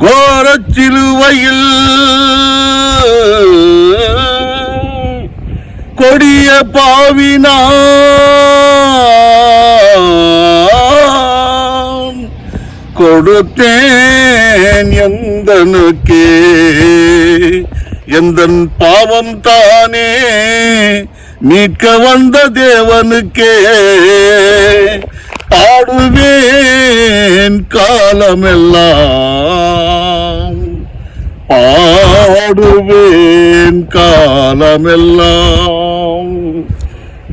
கோரச்சிலுவையில் கொடிய பாவினான் கொடுத்தேன் எந்தனுக்கே எந்தன் பாவம் தானே மீட்க வந்த தேவனுக்கே பாடுவேன் காலமெல்லாம் பாடுவேன் காலமெல்லாம்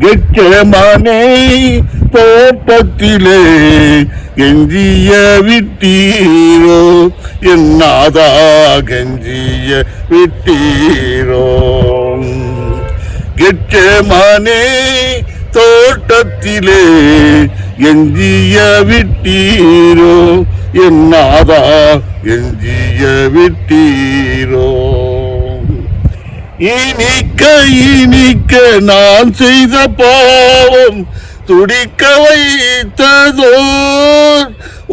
கெச்சமனே தோட்டத்திலே கெஞ்சிய விட்டீரோ என்னாதா கெஞ்சிய விட்டீரோ கெச்சமனே தோட்டத்திலே எஞ்சிய விட்டீரோ என்னாதா எஞ்சிய விட்டீரோ இனிக்க இனிக்க நான் செய்த பாவம் துடிக்க வைத்ததோ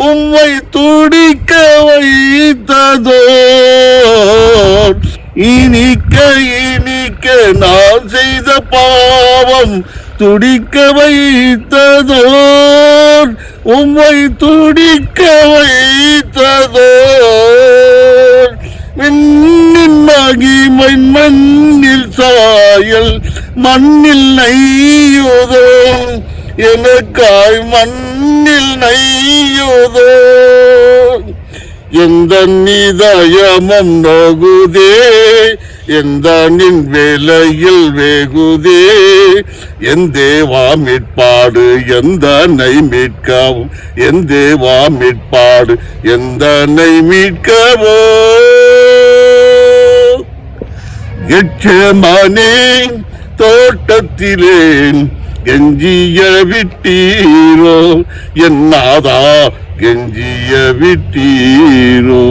உம்மை துடிக்க வைத்ததோ இனிக்க இனிக்க நான் செய்த பாவம் துடிக்க வைத்ததோ உம்மை துடிக்க வைத்ததோ விண்ணின் மகிமை மண்ணில் சாயல் மண்ணில் நெய்யுதோ எனக்காய் மண்ணில் நெய்யுதோ எந்த நிதயமம் நோகுதே எந்த நின் வேலையில் வேகுதே என் தேவா மீட்பாடு எந்த நை மீட்கவும் என் தேவா மீட்பாடு எந்த நை மீட்கவோ கெச்சமனே தோட்டத்திலே கெஞ்சிய விட்டீரோ என்னாதா கெஞ்சிய விட்டீரோ